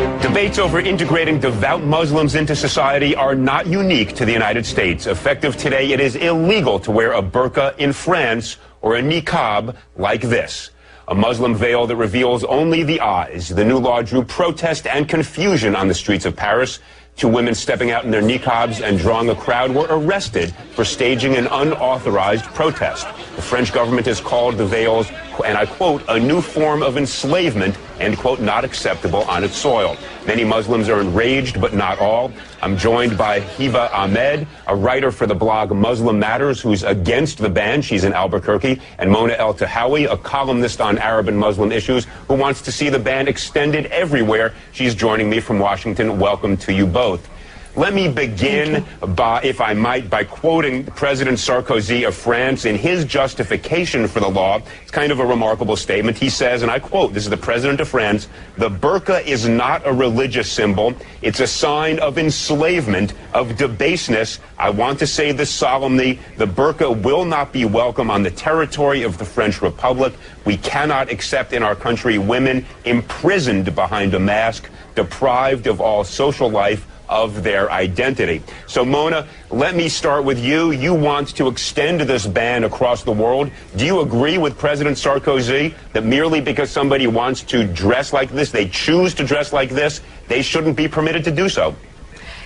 Debates over integrating devout Muslims into society are not unique to the United States. Effective today, it is illegal to wear a burqa in France or a niqab like this, a Muslim veil that reveals only the eyes. The new law drew protest and confusion on the streets of Paris. Two women stepping out in their niqabs and drawing a crowd were arrested for staging an unauthorized protest. The French government has called the veils, and I quote, a new form of enslavement, end quote, not acceptable on its soil. Many Muslims are enraged, but not all. I'm joined by Hiba Ahmed, a writer for the blog Muslim Matters, who's against the ban. She's in Albuquerque. And Mona El-Tahawi, a columnist on Arab and Muslim issues, who wants to see the ban extended everywhere. She's joining me from Washington. Welcome to you both. Let me begin, if I might, by quoting President Sarkozy of France in his justification for the law. It's kind of a remarkable statement. He says, and I quote, this is the President of France, "The burqa is not a religious symbol. It's a sign of enslavement, of debaseness. I want to say this solemnly. The burqa will not be welcome on the territory of the French Republic. We cannot accept in our country women imprisoned behind a mask, deprived of all social life, of their identity." So, Mona, let me start with you. You want to extend this ban across the world. Do you agree with President Sarkozy that merely because somebody wants to dress like this, they choose to dress like this, they shouldn't be permitted to do so?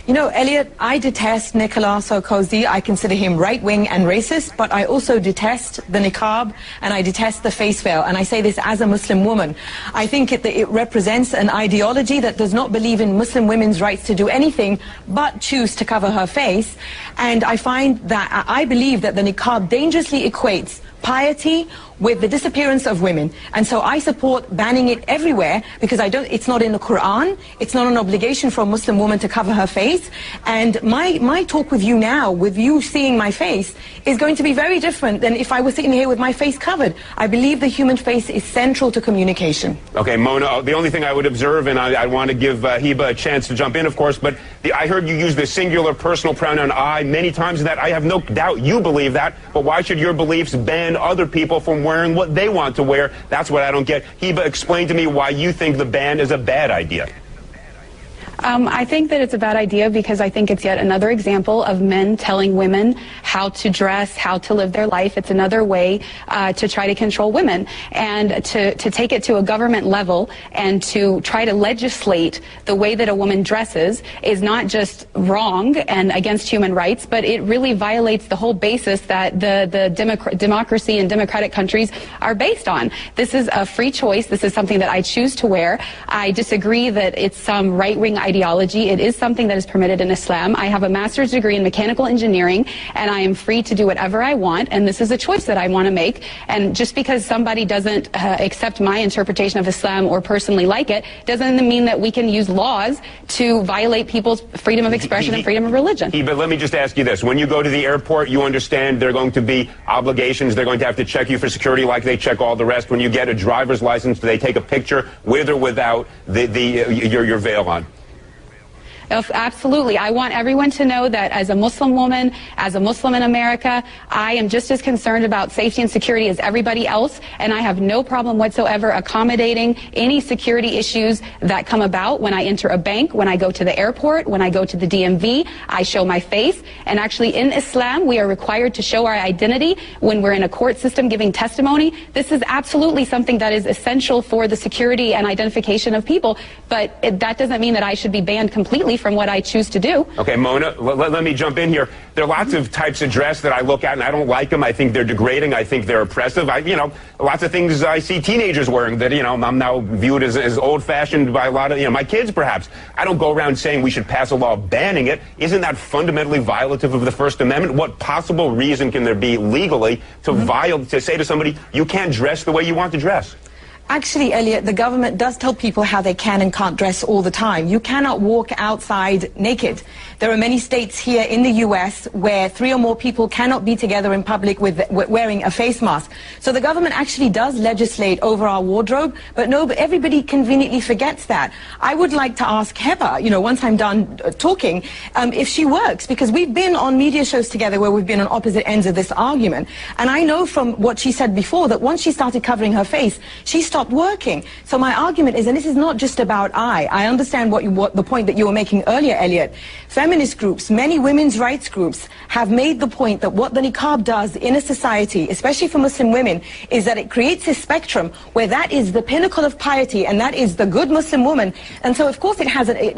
You know, Elliot, I detest Nicolas Sarkozy. I consider him right-wing and racist, but I also detest the niqab and I detest the face veil. And I say this as a Muslim woman. I think it represents an ideology that does not believe in Muslim women's rights to do anything but choose to cover her face. And I find that I believe that the niqab dangerously equates piety with the disappearance of women. And so I support banning it everywhere because it's not in the Quran, it's not an obligation for a Muslim woman to cover her face. And my talk with you now, with you seeing my face, is going to be very different than if I was sitting here with my face covered. I believe the human face is central to communication. Okay, Mona, the only thing I would observe, and I want to give Hiba a chance to jump in, of course, but I heard you use the singular personal pronoun I many times, and that I have no doubt you believe that, but why should your beliefs ban other people from wearing what they want to wear? That's what I don't get. Hiba, explain to me why you think the ban is a bad idea. I think that it's a bad idea because I think it's yet another example of men telling women how to dress, how to live their life. It's another way to try to control women. And to take it to a government level and to try to legislate the way that a woman dresses is not just wrong and against human rights, but it really violates the whole basis that the democracy and democratic countries are based on. This is a free choice. This is something that I choose to wear. I disagree that it's some right-wing ideology. It is something that is permitted in Islam. I have a master's degree in mechanical engineering, and I am free to do whatever I want, and this is a choice that I want to make. And just because somebody doesn't accept my interpretation of Islam or personally like it, doesn't mean that we can use laws to violate people's freedom of expression and freedom of religion. But let me just ask you this. When you go to the airport, you understand there are going to be obligations. They're going to have to check you for security like they check all the rest. When you get a driver's license, do they take a picture with or without your veil on? Absolutely. I want everyone to know that as a Muslim woman, as a Muslim in America, I am just as concerned about safety and security as everybody else, and I have no problem whatsoever accommodating any security issues that come about when I enter a bank, when I go to the airport, when I go to the DMV. I show my face, and actually in Islam, we are required to show our identity when we're in a court system giving testimony. This is absolutely something that is essential for the security and identification of people, but that doesn't mean that I should be banned completely from what I choose to do. Okay, Mona, let me jump in here. There are lots of types of dress that I look at and I don't like them. I think they're degrading. I think they're oppressive. Lots of things I see teenagers wearing that, I'm now viewed as old-fashioned by a lot of, my kids perhaps. I don't go around saying we should pass a law banning it. Isn't that fundamentally violative of the First Amendment? What possible reason can there be legally to say to somebody, you can't dress the way you want to dress? Actually, Elliot, the government does tell people how they can and can't dress all the time. You cannot walk outside naked. There are many states here in the U.S. where 3 or more people cannot be together in public with wearing a face mask. So the government actually does legislate over our wardrobe, but everybody conveniently forgets that. I would like to ask Hiba, once I'm done talking, if she works, because we've been on media shows together where we've been on opposite ends of this argument. And I know from what she said before that once she started covering her face, she started stopped working. So my argument is, and this is not just about I understand what the point that you were making earlier, Elliot. Feminist groups, many women's rights groups have made the point that what the niqab does in a society, especially for Muslim women, is that it creates a spectrum where that is the pinnacle of piety and that is the good Muslim woman. And so of course it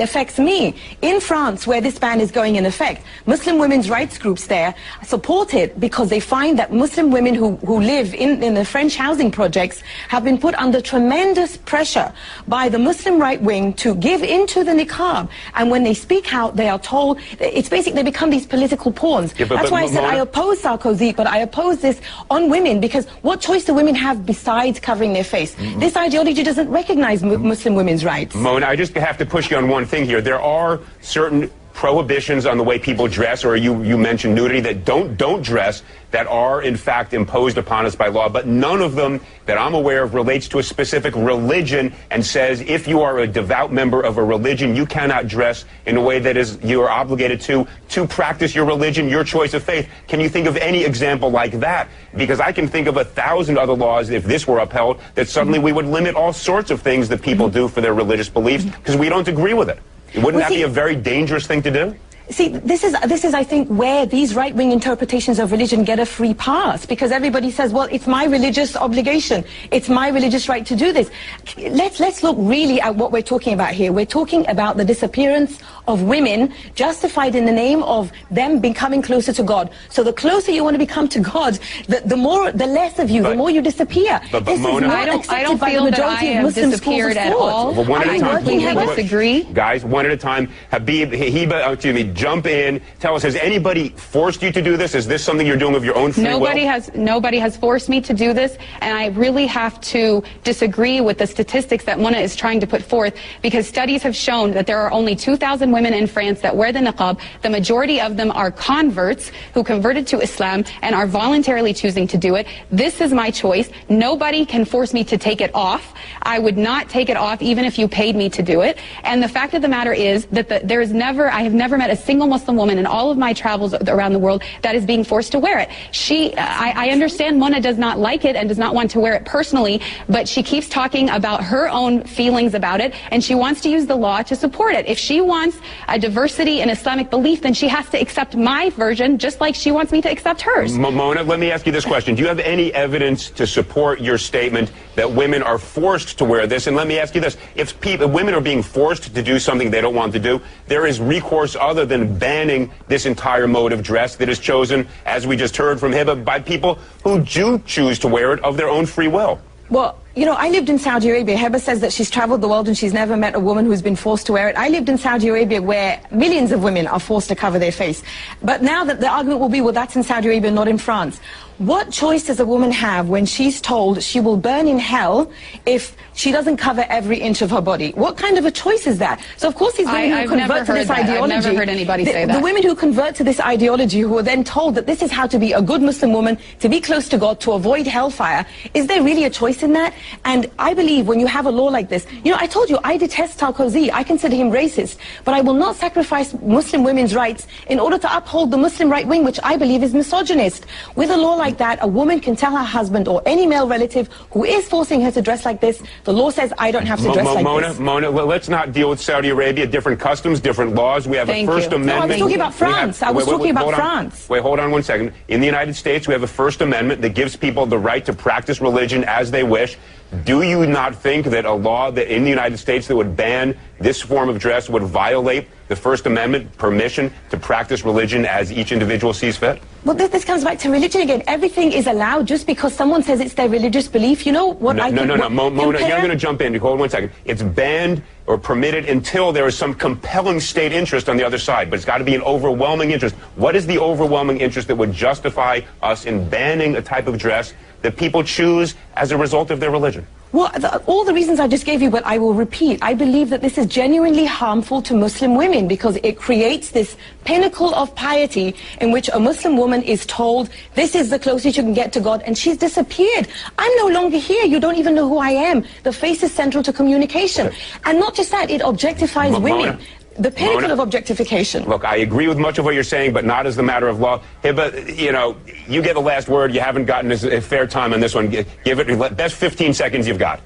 affects me. In France, where this ban is going in effect, Muslim women's rights groups there support it because they find that Muslim women who live in the French housing projects have been put under tremendous pressure by the Muslim right wing to give into the niqab. And when they speak out, they are told, it's basically they become these political pawns. Yeah, That's why I said I oppose Sarkozy, but I oppose this on women, because what choice do women have besides covering their face? This ideology doesn't recognize Muslim women's rights. Mona, I just have to push you on one thing here. There are certain prohibitions on the way people dress, or you mentioned nudity, that don't dress, that are in fact imposed upon us by law, but none of them that I'm aware of relates to a specific religion and says if you are a devout member of a religion, you cannot dress in a way that you are obligated to practice your religion, your choice of faith. Can you think of any example like that? Because I can think of 1,000 other laws, if this were upheld, that suddenly we would limit all sorts of things that people do for their religious beliefs because we don't agree with it. Wouldn't that be a very dangerous thing to do? See, this is, I think, where these right-wing interpretations of religion get a free pass, because everybody says, well, it's my religious obligation. It's my religious right to do this. Let's look really at what we're talking about here. We're talking about the disappearance of women justified in the name of them becoming closer to God. So the closer you want to become to God, the less of you, the more you disappear. But this Mona, is not accepted by the majority of Muslim schools of thought. Well, one at a time. I disagree. Guys, one at a time. Habib, Hiba, excuse me, jump in. Tell us, has anybody forced you to do this? Is this something you're doing of your own free will? Nobody has forced me to do this, and I really have to disagree with the statistics that Mona is trying to put forth, because studies have shown that there are only 2,000 women in France that wear the niqab. The majority of them are converts who converted to Islam and are voluntarily choosing to do it. This is my choice. Nobody can force me to take it off. I would not take it off even if you paid me to do it. And the fact of the matter is that I have never met a single Muslim woman in all of my travels around the world that is being forced to wear it. I understand Mona does not like it and does not want to wear it personally, but she keeps talking about her own feelings about it, and she wants to use the law to support it. If she wants a diversity in Islamic belief, then she has to accept my version just like she wants me to accept hers. Mona, let me ask you this question. Do you have any evidence to support your statement that women are forced to wear this? And let me ask you this. If women are being forced to do something they don't want to do, there is recourse other than banning this entire mode of dress that is chosen, as we just heard from Hiba, by people who do choose to wear it of their own free will. Well, you know, I lived in Saudi Arabia. Hiba says that she's traveled the world and she's never met a woman who's been forced to wear it. I lived in Saudi Arabia where millions of women are forced to cover their face. But now that the argument will be, well, that's in Saudi Arabia, not in France. What choice does a woman have when she's told she will burn in hell if she doesn't cover every inch of her body? What kind of a choice is that? So of course these women who convert to this ideology, I've never heard anybody say that. The women who convert to this ideology, who are then told that this is how to be a good Muslim woman, to be close to God, to avoid hellfire, is there really a choice in that? And I believe when you have a law like this, you know, I told you, I detest Sarkozy. I consider him racist, but I will not sacrifice Muslim women's rights in order to uphold the Muslim right wing, which I believe is misogynist. With a law like that, a woman can tell her husband or any male relative who is forcing her to dress like this, the law says I don't have to dress like this. Mona, let's not deal with Saudi Arabia. Different customs, different laws. We have a First Amendment. No, I was talking about France. I was talking about France. Wait, hold on one second. In the United States, we have a First Amendment that gives people the right to practice religion as they wish. Do you not think that a law that in the United States that would ban this form of dress would violate the First Amendment permission to practice religion as each individual sees fit? Well, this comes back to religion again. Everything is allowed just because someone says it's their religious belief. You know what Mona, you're going to jump in. Hold on 1 second. It's banned or permitted until there is some compelling state interest on the other side, but it's got to be an overwhelming interest. What is the overwhelming interest that would justify us in banning a type of dress that people choose as a result of their religion? Well, all the reasons I just gave you, but I will repeat. I believe that this is genuinely harmful to Muslim women because it creates this pinnacle of piety in which a Muslim woman is told, this is the closest you can get to God, and she's disappeared. I'm no longer here. You don't even know who I am. The face is central to communication. And not just that, it objectifies women. The pinnacle of objectification. Look, I agree with much of what you're saying, but not as the matter of law. Hiba, you know, you get the last word. You haven't gotten a fair time on this one. Give it best 15 seconds you've got.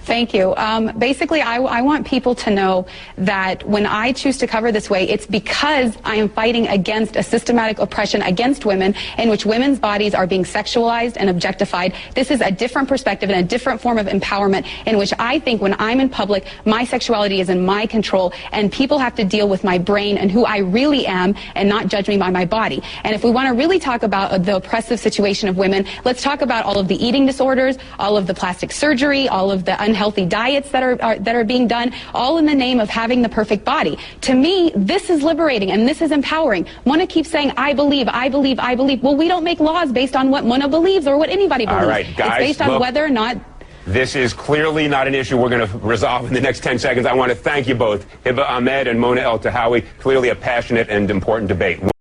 Thank you. Basically, I want people to know that when I choose to cover this way, it's because I am fighting against a systematic oppression against women in which women's bodies are being sexualized and objectified. This is a different perspective and a different form of empowerment in which I think when I'm in public, my sexuality is in my control, and people have to deal with my brain and who I really am and not judge me by my body. And if we want to really talk about the oppressive situation of women, let's talk about all of the eating disorders, all of the plastic surgery, all of the unhealthy diets that are being done, all in the name of having the perfect body. To me, this is liberating and this is empowering. Mona keeps saying, I believe, I believe, I believe. Well, we don't make laws based on what Mona believes or what anybody believes. All right, guys, it's based on whether or not... This is clearly not an issue we're going to resolve in the next 10 seconds. I want to thank you both, Hiba Ahmed and Mona Eltahawy. Clearly a passionate and important debate.